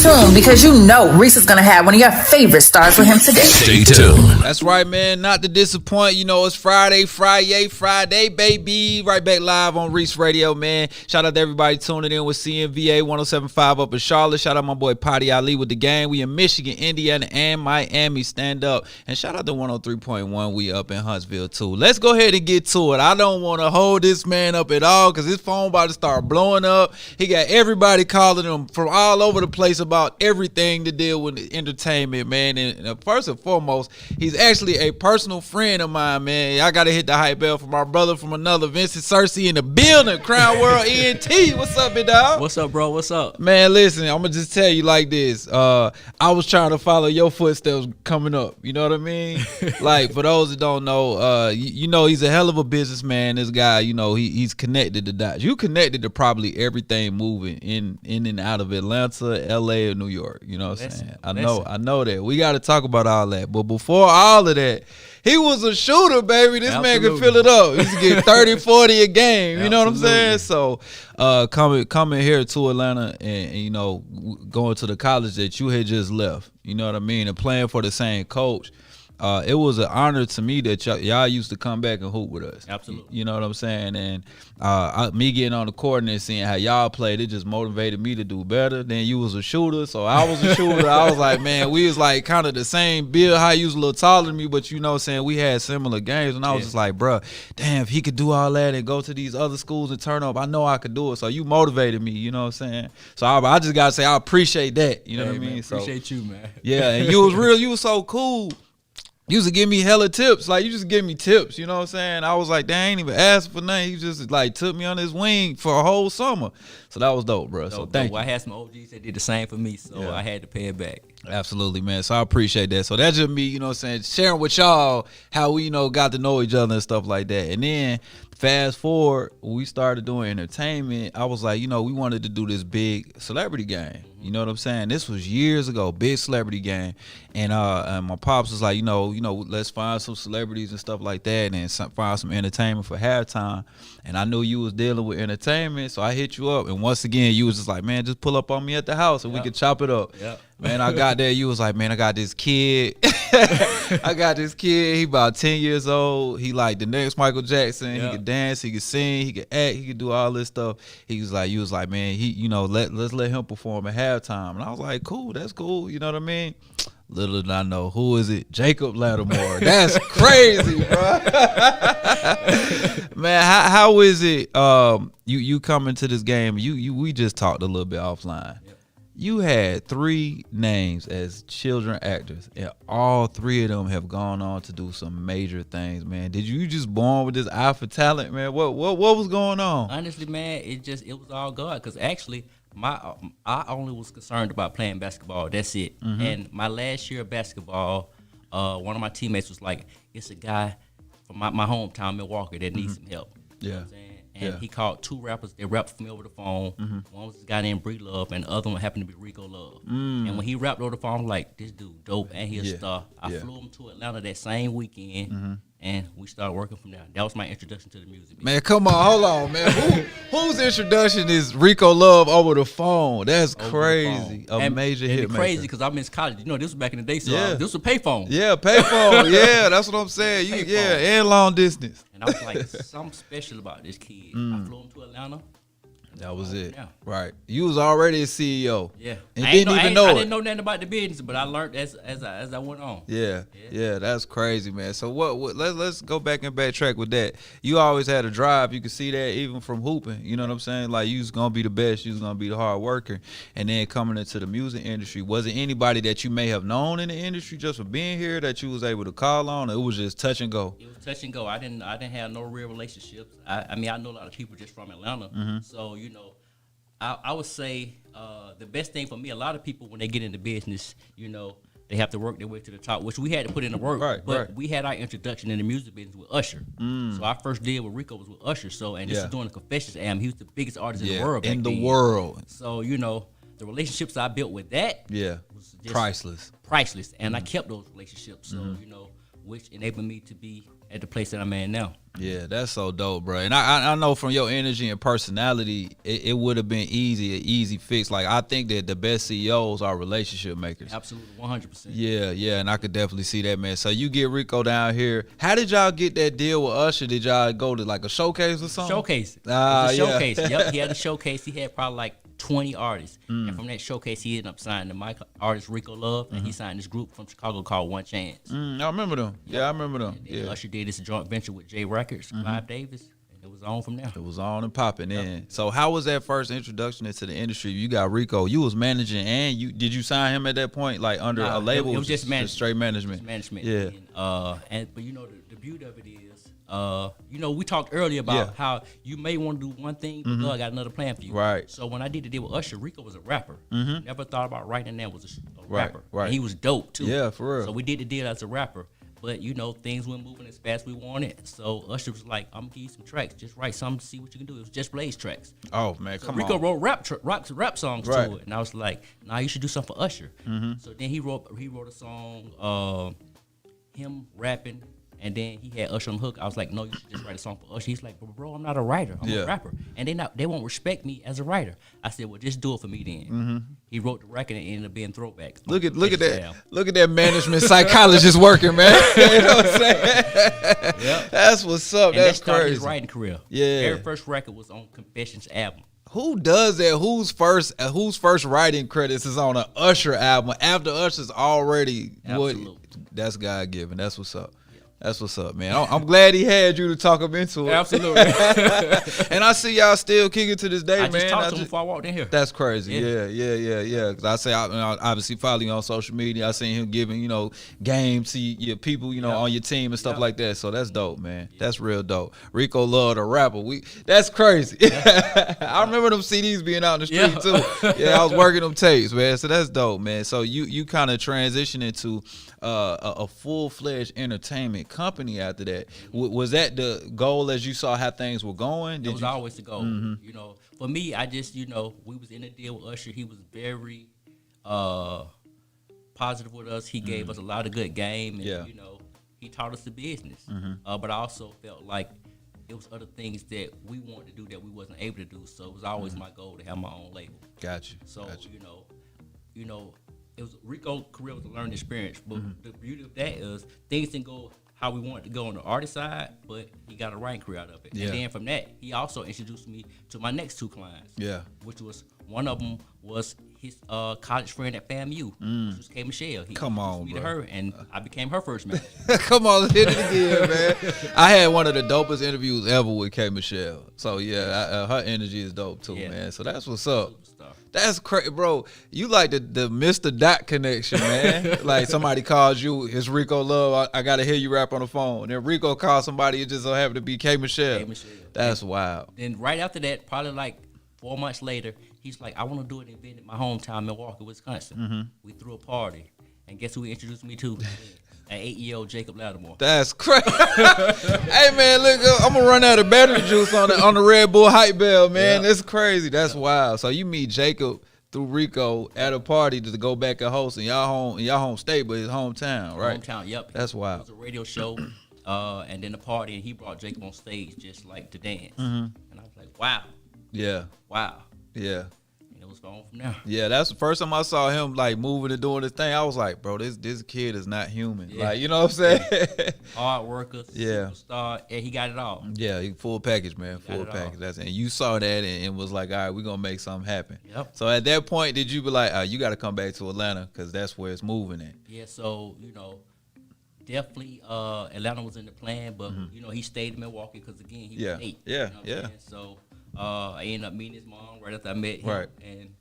tuned because you know Reec is going to have one of your favorite stars with him today. Stay tuned. That's right, man. Not to disappoint. You know, it's Friday, baby. Right back live on Reec Radio, man. Shout out to everybody tuning in with CNVA 107.5 up in Charlotte. Shout out my boy Potty Ali with the gang. We in Michigan, Indiana, and Miami. Stand up. And shout out to 103.1. We up in Huntsville, too. Let's go ahead and get to it. I don't want to hold this man up at all because his phone about to start blowing up. He got everybody calling him from all over the place about everything to deal with entertainment, man. And first and foremost, he's actually a personal friend of mine, man. I got to hit the hype bell for my brother from another, Vincent Searcy in the building. Crown World Ent. What's up, big dog? What's up, bro? What's up? Man, listen, I'm going to just tell you like this. I was trying to follow your footsteps coming up. You know what I mean? Like, for those that don't know, you know, he's a hell of a businessman. This guy, you know, he's connected to dots. You connected to probably everything moving in and out of Atlanta, LA, or New York. You know what I'm saying? I know that. We got to talk about all that. But before all of that, he was a shooter, baby. This man could fill it up. He used to get 30, 40 a game. You know what I'm saying? So coming here to Atlanta and, you know, going to the college that you had just left, you know what I mean, and playing for the same coach, it was an honor to me that y'all used to come back and hoop with us. Absolutely. You know what I'm saying? And me getting on the court and seeing how y'all played, it just motivated me to do better. Then you was a shooter, so I was a shooter. I was like, man, we was like kind of the same build. How you was a little taller than me, but you know what I'm saying, we had similar games. And I was just like, bro, damn, if he could do all that and go to these other schools and turn up, I know I could do it. So you motivated me, you know what I'm saying? So I just got to say I appreciate that. You know what I mean? Man, appreciate you, man. Yeah, and you was real. You was so cool. You used to give me hella tips. Like, you just give me tips, you know what I'm saying? I was like, they ain't even asked for nothing. He just, like, took me on his wing for a whole summer. So that was dope, bro. So thank you. I had some OGs that did the same for me, so I had to pay it back. Absolutely, man. So I appreciate that. So that's just me, you know what I'm saying, sharing with y'all how we, you know, got to know each other and stuff like that. And then fast forward, when we started doing entertainment, I was like, you know, we wanted to do this big celebrity game. You know what I'm saying? This was years ago, big celebrity game. And my pops was like, you know, let's find some celebrities and stuff like that and find some entertainment for halftime. And I knew you was dealing with entertainment, so I hit you up. And once again, you was just like, man, just pull up on me at the house and we could chop it up. Man, I got there. You was like, man, I got this kid. He about 10 years old. He like the next Michael Jackson. He could dance. He could sing. He could act. He could do all this stuff. You was like, man, you know, let's let him perform at halftime. And I was like, cool, that's cool. You know what I mean? Little did I know, who is it? Jacob Lattimore. That's crazy, bro. Man, how is it? You coming to this game? We just talked a little bit offline. You had 3 names as children actors, and all 3 of them have gone on to do some major things, man. Did you just born with this eye for talent, man? What was going on? Honestly, man, it was all God. Because actually, I only was concerned about playing basketball. That's it. Mm-hmm. And my last year of basketball, one of my teammates was like, "It's a guy from my hometown, Milwaukee, that needs some help." You know what I'm saying? And he called 2 rappers. They rapped for me over the phone. One was this guy named Bree Love, and the other one happened to be Rico Love. And when he rapped over the phone, I'm like, this dude dope, and he a star. I flew him to Atlanta that same weekend, and we started working from there. That was my introduction to the music. Man, come on, hold on, man. Whose introduction is Rico Love over the phone? That's crazy. A major hit maker. Crazy because I missed college. You know, this was back in the day, so this was payphone. Yeah, payphone. Yeah, that's what I'm saying. And long distance. And I was like, something special about this kid. I flew him to Atlanta. That was it. Yeah. Right. You was already a CEO. Yeah. And didn't even know it. I didn't know nothing about the business, but I learned as I went on. Yeah. That's crazy, man. So let's go back and backtrack with that. You always had a drive. You could see that even from hooping. You know what I'm saying? Like, you was gonna be the best. You was gonna be the hard worker. And then coming into the music industry, was it anybody that you may have known in the industry just for being here that you was able to call on? Or it was just touch and go? It was touch and go. I didn't have no real relationships. I mean, I know a lot of people just from Atlanta. So, you know, I would say the best thing for me, a lot of people, when they get into business, you know, they have to work their way to the top, which we had to put in the work. But we had our introduction in the music business with Usher. So our first deal with Rico was with Usher. So, and this is doing the Confessions album. He was the biggest artist in the world back then. World. So, you know, the relationships I built with that was just priceless. And I kept those relationships. So, you know, which enabled me to be at the place that I'm at now. Yeah, that's so dope, bro. And I know from your energy and personality, it would have been an easy fix. Like, I think that the best CEOs are relationship makers. Absolutely, 100%. Yeah, and I could definitely see that, man. So you get Rico down here. How did y'all get that deal with Usher? Did y'all go to like a showcase or something? Showcase. Showcase. Yep, he had a showcase. He had probably like 20 artists. And from that showcase, he ended up signing the mic artist Rico Love, and he signed this group from Chicago called One Chance. I remember them. Yep. Yeah, I remember them. And Usher did this joint venture with J Records, Clive Davis, and it was on from there. It was on and popping in. So how was that first introduction into the industry? You got Rico. You was managing, and did you sign him at that point, like under a label? It was just management. Straight management. Just management. Yeah. But you know the beauty of it is, you know, we talked earlier about how you may want to do one thing, but God got another plan for you. Right. So when I did the deal with Usher, Rico was a rapper. Never thought about writing that was a rapper. Right. And he was dope too. Yeah, for real. So we did the deal as a rapper. But you know, things weren't moving as fast as we wanted. So Usher was like, "I'm gonna give you some tracks. Just write something to see what you can do." It was just Blaze tracks. Oh man, come Rico on. wrote rap songs to it, and I was like, "Nah, you should do something for Usher." So then he wrote a song, him rapping. And then he had Usher on the hook. I was like, no, you should just write a song for Usher. He's like, bro, I'm not a writer. I'm a rapper. And they won't respect me as a writer. I said, well, just do it for me then. He wrote the record and it ended up being throwback. Look at that. Look at that management psychologist working, man. You know what I'm saying? Yep. That's what's up. And That's that started crazy. his writing career. Yeah. Very first record was on Confessions album. Who does that? Whose first writing credits is on an Usher album after Usher's already? Absolutely. That's God given. That's what's up. That's what's up, man. I'm glad he had you to talk him into it. Absolutely. And I see y'all still kicking to this day, man. I just talked to him before I walked in here. That's crazy. Yeah. Because I say, I obviously follow you on social media. I seen him giving, games to your people, on your team and stuff like that. So that's dope, man. That's real dope. Rico loved a rapper. That's crazy. I remember them CDs being out in the street too. Yeah, I was working them tapes, man. So that's dope, man. So you kind of transition into a full-fledged entertainment company after that. Was that the goal as you saw how things were going? It was always the goal. For me, I just, we was in a deal with Usher. He was very positive with us. He gave us a lot of good game, and he taught us the business. But I also felt like it was other things that we wanted to do that we wasn't able to do. So it was always my goal to have my own label. Gotcha. So it was Rico's career was a learning experience. But the beauty of that is things didn't go how we wanted to go on the artist side, but he got a writing career out of it. Yeah. And then from that, he also introduced me to my next two clients. Yeah. Which was, one of them was his college friend at FAMU, which was K. Michelle. He Come on, introduced me bro. to her, and I became her first manager. Come on, let's hit it again, man. I had one of the dopest interviews ever with K. Michelle. So, her energy is dope, too, man. So, that's what's up. Superstar. That's crazy, bro. You like the Mr. Dot connection, man. Like somebody calls you, it's Rico Love. I gotta hear you rap on the phone. Then Rico calls somebody, it just so happened to be K. Michelle. K. Michelle. That's wild. Then right after that, probably like 4 months later, he's like, I want to do an event in my hometown, Milwaukee, Wisconsin. We threw a party, and guess who he introduced me to? An 8-year-old Jacob Lattimore. That's crazy. Hey man, look, I'm gonna run out of battery juice on the Red Bull hype bell, man. That's crazy. That's wild. So you meet Jacob through Rico at a party to go back and host in y'all home state, but his hometown, right? Hometown, yep. That's wild. It was a radio show, and then the party, and he brought Jacob on stage just like to dance. And I was like, wow. Yeah. Wow. Yeah. It was going from there. Yeah, that's the first time I saw him like moving and doing this thing. I was like, bro, this kid is not human. Yeah. Like, you know what I'm saying? Hard worker, Yeah. superstar, and he got it all. Yeah, full package, man. Full Got it all. package. And you saw that and was like, all right, we're gonna make something happen. Yep. So at that point, did you be like, you got to come back to Atlanta because that's where it's moving at? Yeah, so, definitely Atlanta was in the plan, but, he stayed in Milwaukee because, again, he was 8. Yeah, You know what I'm yeah. saying? So I ended up meeting his mom right after I met him. Right. And,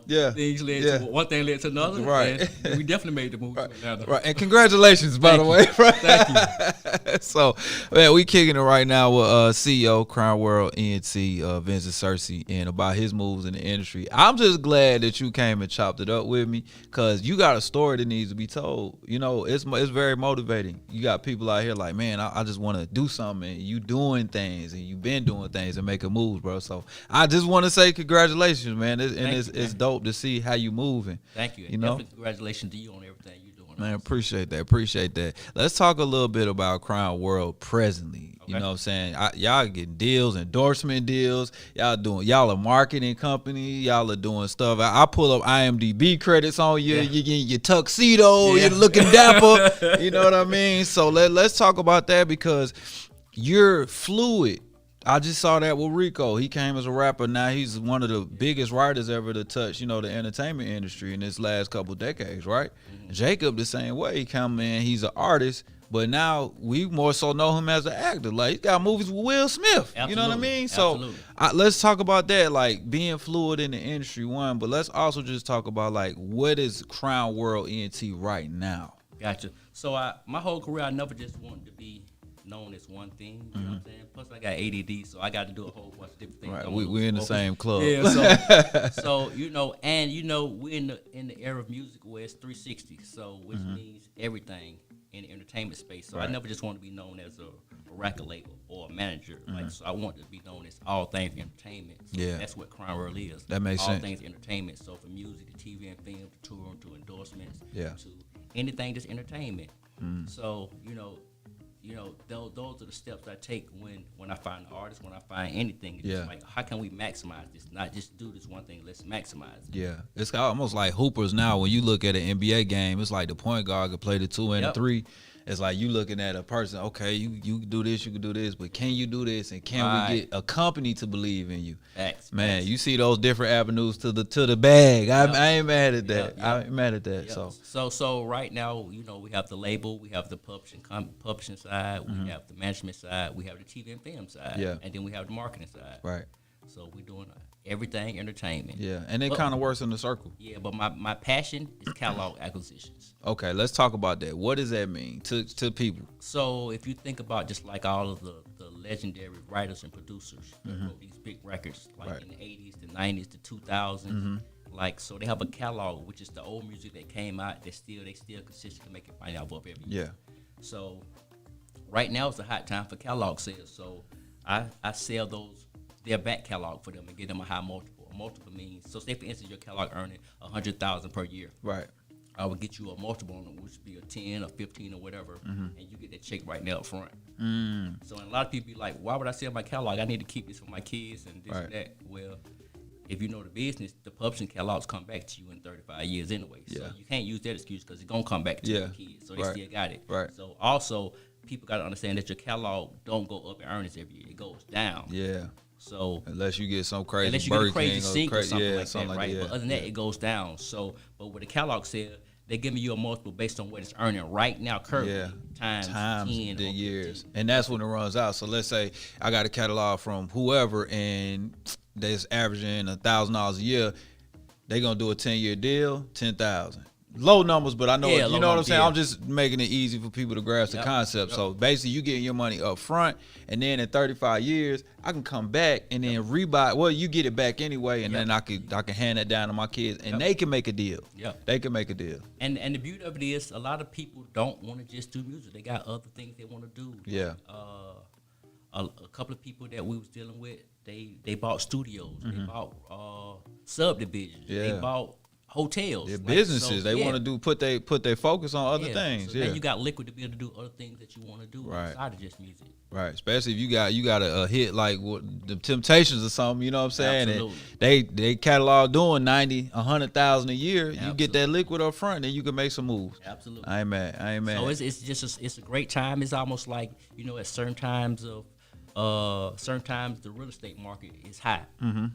Yeah, things led yeah. to one thing led to another. Right. And we definitely made the move to Atlanta. Right, and congratulations, by the way. Right? Thank you. So, man, we kicking it right now with CEO, Crown World Ent, Vincent Searcy, and about his moves in the industry. I'm just glad that you came and chopped it up with me because you got a story that needs to be told. It's very motivating. You got people out here like, man, I just want to do something, and you doing things, and you've been doing things and making moves, bro. So, I just want to say congratulations, man. It's dope to see how you moving. Thank you. You know? Definitely congratulations to you on everything you're doing. going on. Man, appreciate that. Let's talk a little bit about Crown World presently. Okay. You know what I'm saying? Y'all getting deals, endorsement deals. Y'all a marketing company. Y'all are doing stuff. I pull up IMDb credits on you. Yeah. You getting your tuxedo. Yeah. You're looking dapper. You know what I mean? So let's talk about that because you're fluid. I just saw that with Rico. He came as a rapper. Now he's one of the biggest writers ever to touch, the entertainment industry in this last couple of decades, right? Mm-hmm. Jacob the same way. He come in, he's an artist, but now we more so know him as an actor. Like, he's got movies with Will Smith. Absolutely. You know what I mean? So let's talk about that, like being fluid in the industry, one, but let's also just talk about like what is Crown World Ent right now? Gotcha. So my whole career, I never just wanted to be known as one thing, you know what I'm saying? Plus, I got ADD, so I got to do a whole bunch of different things. Right, we're in the same club. Yeah, so we're in the era of music where it's 360, so which means everything in the entertainment space. So I never just want to be known as a record label or a manager. Like, so I want to be known as all things entertainment. So that's what Crown World is. That makes sense. All things entertainment. So from music to TV and film to touring to endorsements to anything that's entertainment. So those are the steps I take when I find an artist, when I find anything. It's like, how can we maximize this? Not just do this one thing, let's maximize it. Yeah, it's almost like hoopers now. When you look at an NBA game, it's like the point guard could play the 2 and the 3. It's like you looking at a person, okay, you can do this, you can do this, but can you do this? And can we get a company to believe in you? Man, you see those different avenues to the bag. I ain't mad at that. I ain't mad at that. So right now, we have the label, we have the publishing side, we have the management side, we have the TV and film side, and then we have the marketing side. Right. So we're doing everything entertainment. Yeah, and it kind of works in the circle. Yeah, but my passion is catalog acquisitions. Okay, let's talk about that. What does that mean to people? So if you think about just like all of the legendary writers and producers that wrote these big records, like in the 80s, the 90s, the 2000s, like, so they have a catalog, which is the old music that came out. They still consistently make it money off of every year. So right now it's a hot time for catalog sales. So I sell their back catalog for them and give them a high multiple. A multiple means, so say for instance your catalog earning $100,000 per year. Right. I would get you a multiple on it, which would be a 10 or 15 or whatever, and you get that check right now up front. So and a lot of people be like, why would I sell my catalog? I need to keep this for my kids and this and that. Well, if you know the business, the publishing catalogs come back to you in 35 years anyway. So you can't use that excuse because it's going to come back to your kids. So they still got it. Right. So also, people got to understand that your catalog don't go up in earnings every year. It goes down. Yeah. So unless you get some crazy sync or something like that, right? But other than that, it goes down. So, but with a catalog sale, they're giving you a multiple based on what it's earning right now currently times 10 the years. And that's when it runs out. So let's say I got a catalog from whoever and they're averaging $1,000 a year. They're going to do a 10-year deal, $10,000. Low numbers, but I know you know what I'm saying. I'm just making it easy for people to grasp the concept. So basically, you getting your money up front, and then in 35 years, I can come back and then rebuy. Well, you get it back anyway, and then I can hand that down to my kids, and they can make a deal. They can make a deal. And the beauty of it is, a lot of people don't want to just do music. They got other things they want to do. A couple of people that we was dealing with, they bought studios, they bought subdivisions, they bought hotels, businesses. They want to put their focus on other things. So then you got liquid to be able to do other things that you want to do outside of just music. Right, especially if you got a hit like the Temptations or something. You know what I'm saying? Absolutely. And they catalog doing 90, 100,000 a year. You get that liquid up front, and you can make some moves. Absolutely. I ain't mad. So it's a great time. It's almost like at certain times the real estate market is high.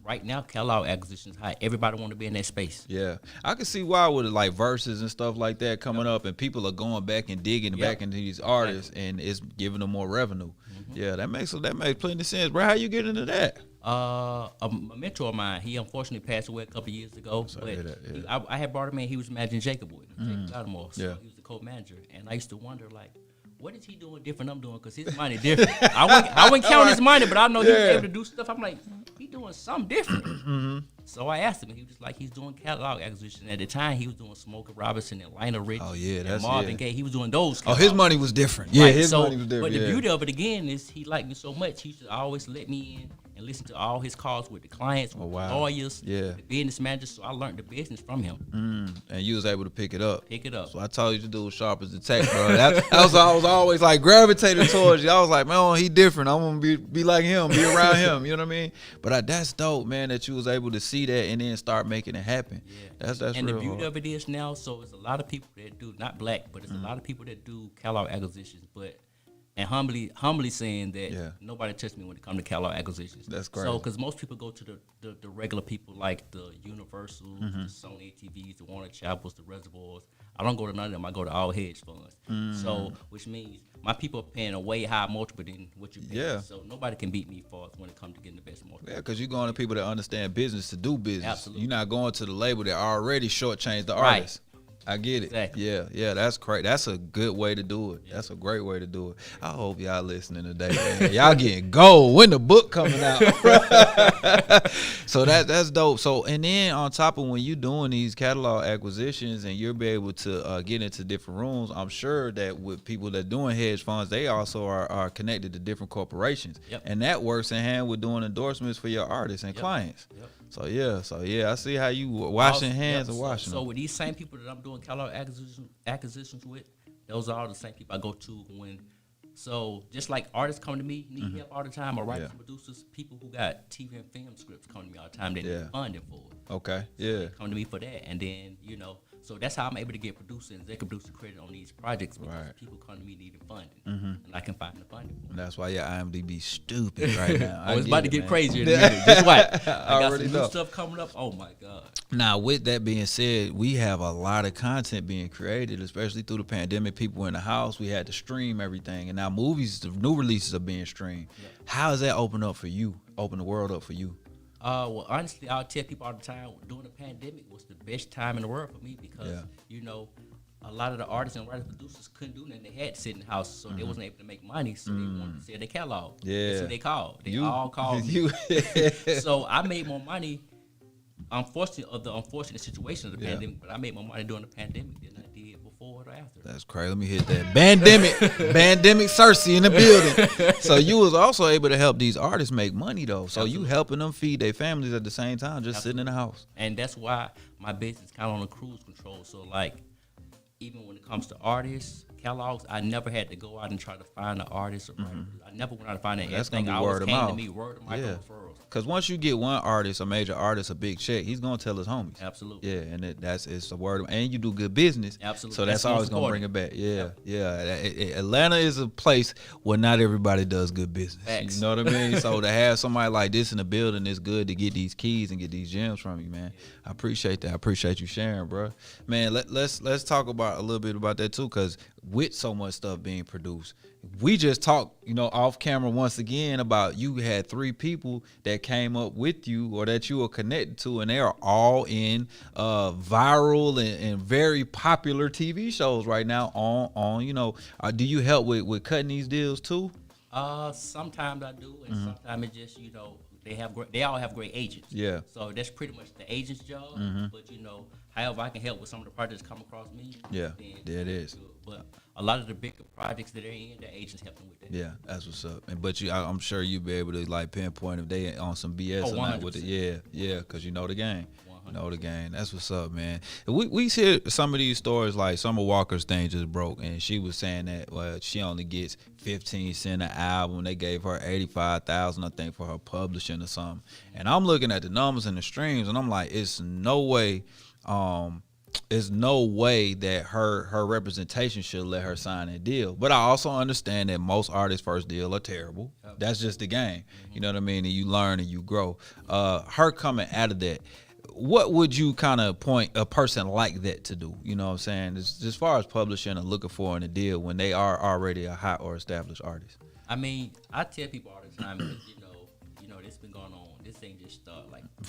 Right now, catalog acquisition is high. Everybody want to be in that space. Yeah, I can see why with like verses and stuff like that coming up, and people are going back and digging back into these artists, and it's giving them more revenue. Yeah, that makes plenty of sense, bro. How you get into that? A mentor of mine, he unfortunately passed away a couple of years ago. I had brought him in. He was managing Jacob with Jacob Lattimore, so he was the co-manager, and I used to wonder like, what is he doing different I'm doing? Because his money different. I wouldn't count his money, but I know he was able to do stuff. I'm like, he doing something different. So I asked him, and he was like, he's doing catalog acquisition. At the time, he was doing Smokey Robinson and Lionel Richie and Marvin Gaye. He was doing those catalogs. His money was different. Yeah, his money was different. But the beauty of it, again, is he liked me so much, he should always let me in and listen to all his calls with the clients, with the lawyers, the business managers. So I learned the business from him. And you was able to pick it up. So I told you to do sharp as the tech, bro. I was always like gravitated towards you. I was like, man, he different. I'm gonna be like him, be around him. You know what I mean? But that's dope, man, that you was able to see that and then start making it happen. That's and real the beauty hard. of it is now, so it's a lot of people that do, not black, but it's a lot of people that do catalog acquisitions, and humbly saying that nobody touched me when it comes to catalog acquisitions. That's great. So, because most people go to the regular people like the Universals, the Sony TVs, the Warner Chappells, the Reservoirs. I don't go to none of them. I go to all hedge funds. So, which means my people are paying a way higher multiple than what you pay. So nobody can beat me for when it comes to getting the best multiple. Yeah, because you're going to people that understand business to do business. Absolutely. You're not going to the label that already shortchanged the artist. I get it. Exactly. Yeah, that's great. That's a good way to do it. That's a great way to do it. I hope y'all listening today, man. Y'all getting gold when the book coming out. So that's dope. So, and then on top of when you doing these catalog acquisitions and you'll be able to get into different rooms, I'm sure that with people that doing hedge funds, they also are connected to different corporations. And that works in hand with doing endorsements for your artists and clients. So yeah, I see how you washing hands and washing. So with these same people that I'm doing catalog acquisitions with, those are all the same people I go to when. So just like artists come to me, need help all the time, or writers, producers, people who got TV and film scripts come to me all the time that need funding for it. Okay, so they come to me for that, and then so that's how I'm able to get producer and executive producer credit on these projects because people come to me needing funding, and I can find the funding for them. That's why your IMDb stupid right now. It's about to get crazier in a minute. Just what? I got some new stuff coming up. Oh my God. Now, with that being said, we have a lot of content being created, especially through the pandemic. People in the house, we had to stream everything, and now movies, the new releases are being streamed. How does that open the world up for you? Well, honestly, I'll tell people all the time, during the pandemic was the best time in the world for me because, a lot of the artists and writers producers couldn't do nothing. They had to sit in the house, so they wasn't able to make money, so they wanted to sell their catalog. That's who they called. They all called me. So I made more money, unfortunate situation of the pandemic, but I made more money during the pandemic than I did before or after. That's crazy. Let me hit that. Bandemic Searcy in the building. So you was also able to help these artists make money, though. So you helping them feed their families at the same time, just sitting in the house. And that's why my business is kind of on a cruise control. So, like, even when it comes to artists, catalogs, I never had to go out and try to find an artist or writer. I never went out to find that. That's everything always came to me, word of mouth referrals. Because once you get one artist, a major artist, a big check, he's gonna tell his homies. Absolutely. Yeah, and it's a word, and you do good business. Absolutely. So that's always gonna bring it back. Yeah. Atlanta is a place where not everybody does good business. Facts. You know what I mean? So to have somebody like this in the building, it's good to get these keys and get these gems from you, man. I appreciate that. I appreciate you sharing, bro. Man, let's talk about a little bit about that too, because with so much stuff being produced, we just talked, off camera once again about you had 3 people that came up with you or that you were connected to, and they are all in viral and very popular TV shows right now on do you help with cutting these deals too? Sometimes I do, and sometimes it just, they all have great agents. Yeah. So that's pretty much the agent's job. But however I can help with some of the projects come across me. Yeah. There it is. Good. But a lot of the bigger projects that they're in, the agents help them with that. Yeah, that's what's up. But I'm sure you'll be able to like pinpoint if they on some BS or not with it. Yeah, because you know the game. 100%. Know the game. That's what's up, man. We hear some of these stories like Summer Walker's thing just broke, and she was saying that she only gets 15 cents an album. They gave her $85,000, I think, for her publishing or something. And I'm looking at the numbers and the streams, and I'm like, it's no way. There's no way that her representation should let her sign that deal. But I also understand that most artists' first deal are terrible. That's just the game. You know what I mean? And you learn and you grow. Her coming out of that, what would you kind of point a person like that to do? You know what I'm saying? As far as publishing and looking for in a deal when they are already a hot or established artist. I mean, I tell people all the time, this been going on. This ain't just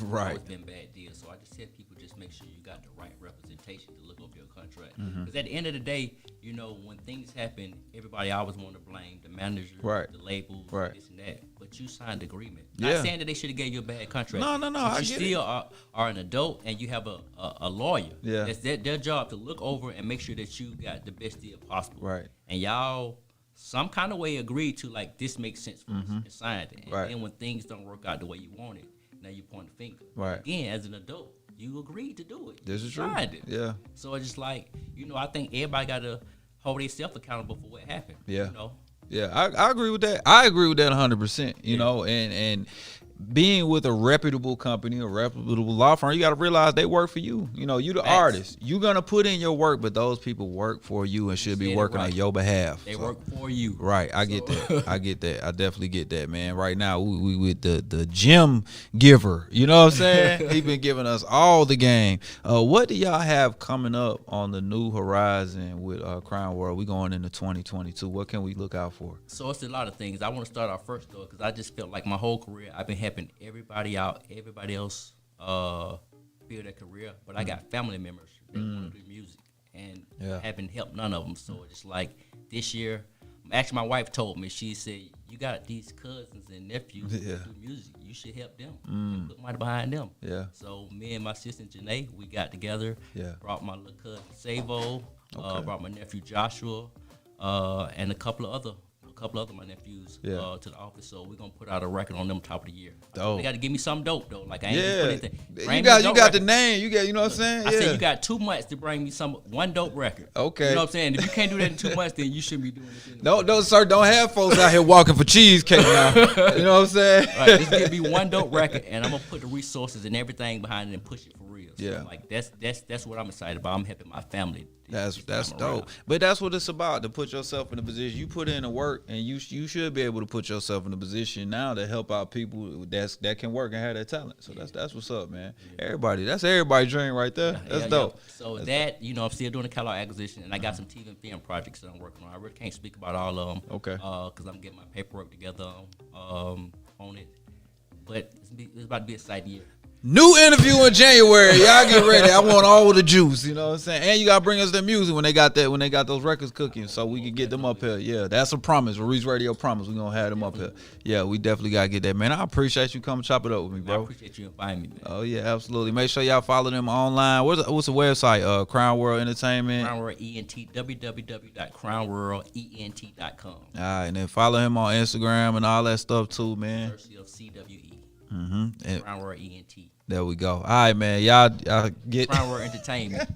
right. It's been bad deals. So I just tell people just make sure you got the right representation to look over your contract. Because at the end of the day, when things happen, everybody always want to blame the manager, the labels, this and that. But you signed the agreement. Not saying that they should have gave you a bad contract. No. But you still are an adult and you have a lawyer. Yeah. That's their job to look over and make sure that you got the best deal possible. Right. And y'all some kind of way agreed to, like, this makes sense for us, and signed it. And Right. then when things don't work out the way you want it, now you point the finger. Right. Again, as an adult, you agreed to do it. This You is true. signed it. Yeah. So it's just like, I think everybody got to hold themselves accountable for what happened. Yeah. You know? Yeah, I agree with that. I agree with that 100%. You know, and being with a reputable company, a reputable law firm, you got to realize they work for you. You know, you the artist. You're gonna put in your work, but those people work for you and should be working on your behalf. They work for you. Right, I get that. I get that. I definitely get that, man. Right now, we with the gym giver. You know what I'm saying? He been giving us all the game. What do y'all have coming up on the new horizon with Crown World? We going into 2022. What can we look out for? So it's a lot of things. I want to start off first, though, because I just felt like my whole career I've been helping everybody out, everybody else build their career. But I got family members that want to do music, and I haven't helped none of them. So it's just like this year, actually my wife told me, she said, you got these cousins and nephews who do music. You should help them and put money behind them. Yeah. So me and my sister Janae, we got together, brought my little cousin Savo, brought my nephew Joshua, and a couple of other my nephews to the office. So we're gonna put out a record on them top of the year. Dope. They got to give me something dope though. Like I ain't gonna put anything. You got the name. You got, you know what I'm saying? I said you got 2 months to bring me one dope record. Okay. You know what I'm saying? If you can't do that in 2 months, then you shouldn't be doing this anymore. No, sir. Don't have folks out here walking for cheesecake now. You know what I'm saying? Right, just give me one dope record, and I'm gonna put the resources and everything behind it and push it for real. So Yeah. like that's what I'm excited about. I'm helping my family. That's this time dope. around. But that's what it's about, to put yourself in a position. You put in the work, and you should be able to put yourself in a position now to help out people that can work and have that talent. So that's what's up, man. That's everybody's dream right there. That's dope. So that's I'm still doing the catalog acquisition, and I got some TV and film projects that I'm working on. I really can't speak about all of them. Okay. Because I'm getting my paperwork together on it. But it's about to be a exciting year. New interview in January. Y'all get ready. I want all the juice. You know what I'm saying? And you gotta bring us the music when they got those records cooking, so we can get them up here. Yeah, that's a promise. Reec Radio promise. We're gonna have them up here. Yeah, we definitely gotta get that, man. I appreciate you coming chop it up with me, bro. I appreciate you inviting me, man. Oh yeah, absolutely. Make sure y'all follow them online. What's the website? Crown World Entertainment. Crown World ENT. www.crownworldent.com. All right, and then follow him on Instagram and all that stuff too, man. Searcy of CWE. And Crown World ENT. there we go. All right, man. Y'all get Crown World Entertainment.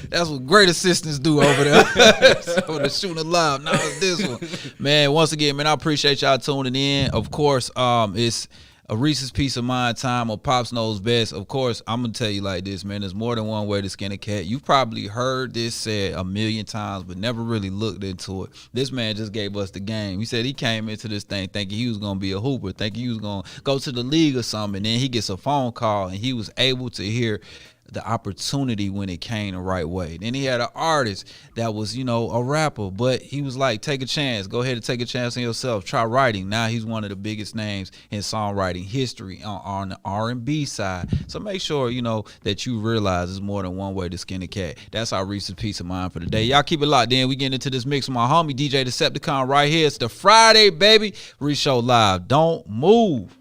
That's what great assistants do over there. So the shooting live. Now it's this one. Man, once again, man, I appreciate y'all tuning in. Of course, it's a Reese's Peace of Mind time or Pops Knows Best. Of course, I'm going to tell you like this, man. There's more than one way to skin a cat. You've probably heard this said a million times, but never really looked into it. This man just gave us the game. He said he came into this thing thinking he was going to be a hooper, thinking he was going to go to the league or something. And then he gets a phone call, and he was able to hear the opportunity when it came the right way. Then he had an artist that was, a rapper, but he was like, take a chance. Go ahead and take a chance on yourself. Try writing. Now he's one of the biggest names in songwriting history on the R&B side. So make sure, that you realize there's more than one way to skin a cat. That's our Reese's Peace of Mind for the day. Y'all keep it locked in. We getting into this mix with my homie, DJ Decepticon right here. It's the Friday, baby. Reec Show Live. Don't move.